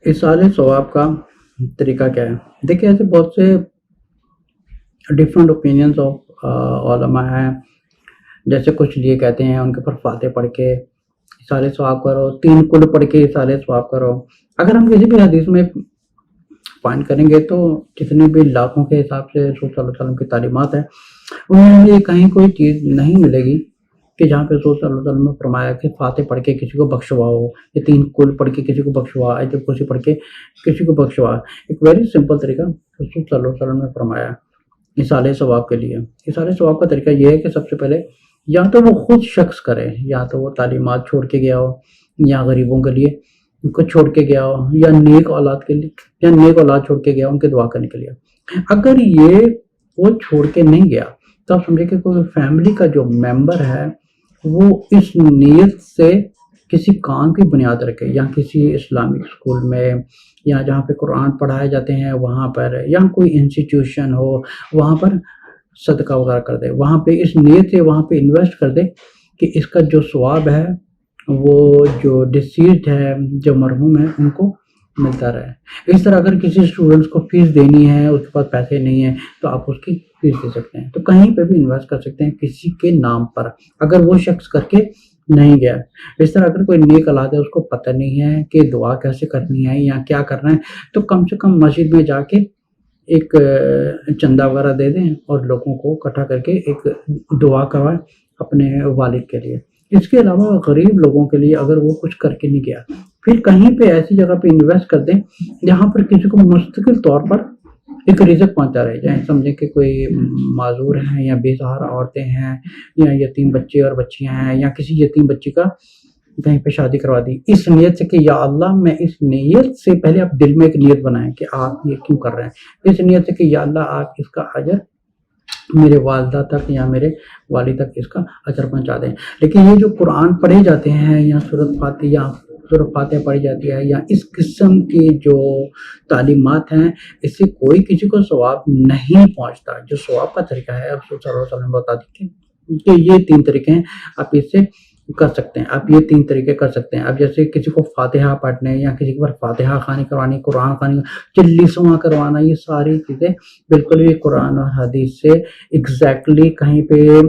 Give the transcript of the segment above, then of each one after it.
اِصال ثواب کا طریقہ کیا ہے؟ دیکھیے ایسے بہت سے ڈفرینٹ اوپینینس آف علماء ہیں. جیسے کچھ یہ کہتے ہیں ان کے اوپر فاتح پڑھ کے اِصال ثواب کرو، 3 کل پڑھ کے اِصال ثواب کرو. اگر ہم کسی بھی حدیث میں فائنڈ کریں گے تو جتنے بھی لاکھوں کے حساب سے رسول صلی اللہ علیہ وسلم کی تعلیمات ہیں ان میں ہمیں کہیں کوئی چیز نہیں ملے گی کہ جہاں پہ رسول صلی اللہ علیہ وسلم نے فرمایا کہ فاتح پڑھ کے کسی کو بخشواؤ، یا 3 کل پڑھ کے کسی کو بخشوا، آیت کرسی پڑھ کے کسی کو بخشوا. ایک ویری سمپل طریقہ رسول صلی اللہ علیہ وسلم نے فرمایا اِصال ثواب کے لیے. اِصال ثواب کا طریقہ یہ ہے کہ سب سے پہلے یا تو وہ خود شخص کرے، یا تو وہ تعلیمات چھوڑ کے گیا ہو، یا غریبوں کے لیے ان کو چھوڑ کے گیا ہو، یا نیک اولاد کے لیے، یا نیک اولاد چھوڑ کے گیا ان کے دعا کرنے کے لیے. اگر یہ وہ چھوڑ کے نہیں گیا تو آپ سمجھے کہ کوئی فیملی کا جو ممبر ہے وہ اس نیت سے کسی کام کی بنیاد رکھے، یا کسی اسلامک اسکول میں، یا جہاں پہ قرآن پڑھائے جاتے ہیں وہاں پر، یا کوئی انسٹیٹیوشن ہو وہاں پر صدقہ وغیرہ کر دے، وہاں پہ اس نیت سے وہاں پہ انویسٹ کر دے کہ اس کا جو ثواب ہے وہ جو ڈسیزڈ ہے، جو مرحوم ہے، ان کو ملتا رہے. اس طرح اگر کسی اسٹوڈنٹس کو فیس دینی ہے، اس کے پاس پیسے نہیں ہیں، تو آپ اس کی فیس دے سکتے ہیں. تو کہیں پہ بھی انویسٹ کر سکتے ہیں کسی کے نام پر اگر وہ شخص کر کے نہیں گیا. اس طرح اگر کوئی نیک اولاد ہے اس کو پتہ نہیں ہے کہ دعا کیسے کرنی ہے یا کیا کرنا ہے، تو کم سے کم مسجد میں جا کے ایک چندہ وغیرہ دے دیں اور لوگوں کو اکٹھا کر کے ایک دعا کروائیں اپنے والد کے لیے. اس کے علاوہ غریب لوگوں کے لیے اگر وہ کچھ کر کے نہیں گیا، پھر کہیں پہ ایسی جگہ پہ انویسٹ کر دیں جہاں پر کسی کو مستقل طور پر ایک رزق پہنچا رہے. جائیں سمجھیں کہ کوئی معذور ہیں، یا بے سہارا عورتیں ہیں، یا یتیم بچے اور بچیاں ہیں، یا کسی یتیم بچی کا کہیں پہ شادی کروا دی، اس نیت سے کہ یا اللہ میں اس نیت سے، پہلے آپ دل میں ایک نیت بنائیں کہ آپ یہ کیوں کر رہے ہیں، اس نیت سے کہ یا اللہ آپ اس کا اجر میرے والدہ تک یا میرے والد تک اس کا اجر پہنچا دیں. لیکن یہ جو قرآن پڑھے جاتے ہیں، یا سورۃ فاتحہ پڑھی جاتی ہے، یا اس قسم کی جو تعلیمات ہیں، اس سے کوئی کسی کو ثواب نہیں پہنچتا. جو ثواب کا طریقہ ہے رسول صلی اللہ علیہ وسلم بتا دیتے ہیں کہ یہ 3 طریقے ہیں، آپ اس سے کر سکتے ہیں. آپ یہ 3 طریقے کر سکتے ہیں. اب جیسے کسی کو فاتحہ پڑھنے، یا کسی کے پر فاتحہ خوانی کروانی، قرآن خوانی، چلیسواں کروانا، یہ ساری چیزیں بالکل بھی قرآن اور حدیث سے ایگزیکٹلی کہیں پہ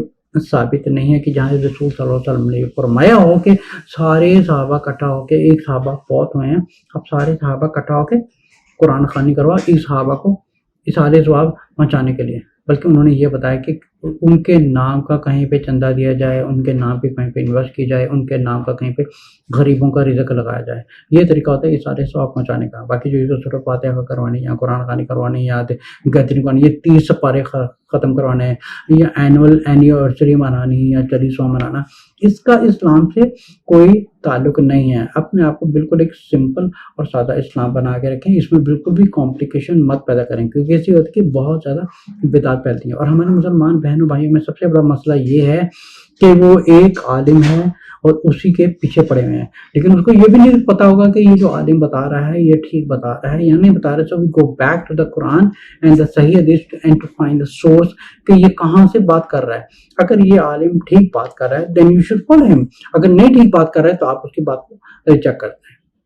ثابت نہیں ہے کہ جہاں رسول صلی اللہ علیہ وسلم نے فرمایا ہو کہ سارے صحابہ اکٹھا ہو کے، ایک صحابہ فوت ہوئے ہیں، اب سارے صحابہ اکٹھا ہو کے قرآن خوانی کروا اس صحابہ کو اِصال ثواب پہنچانے کے لیے. بلکہ انہوں نے یہ بتایا کہ ان کے نام کا کہیں پہ چندہ دیا جائے، ان کے نام پہ کہیں پہ انویسٹ کی جائے، ان کے نام کا کہیں پہ غریبوں کا رزق لگایا جائے. یہ طریقہ ہوتا ہے اِصال ثواب پہنچانے کا. باقی جو سورۃ فاتحہ کروانی، یا قرآن خوانی کروانی، یا گیدرنگ کرانی، یہ 30 سپارے ختم کروانے ہیں، یا اینیورسری منانی، یا چلیسواں منانا، اس کا اسلام سے کوئی تعلق نہیں ہے. اپنے آپ کو بالکل ایک سمپل اور سادہ اسلام بنا کے رکھیں. اس میں بالکل بھی کمپلیکیشن مت پیدا کریں، کیونکہ ایسی ہوتی ہے کہ بہت زیادہ بدعات پھیلتی ہیں. اور ہمارے مسلمان بہنوں بھائیوں میں سب سے بڑا مسئلہ یہ ہے کہ وہ ایک عالم ہے اور اسی کے پیچھے پڑے ہوئے ہیں، لیکن اس کو یہ بھی نہیں پتا ہوگا کہ یہ جو عالم بتا رہا ہے یہ ٹھیک بتا رہا ہے یا نہیں بتا رہا. So we go back to the Quran and the صحیح حدیث and to find the source کہ یہ کہاں سے بات کر رہا ہے. اگر یہ عالم ٹھیک بات کر رہا ہے then you should follow him. اگر نہیں ٹھیک بات کر رہا ہے تو آپ اس کی بات کو ریجیکٹ کرتے ہیں.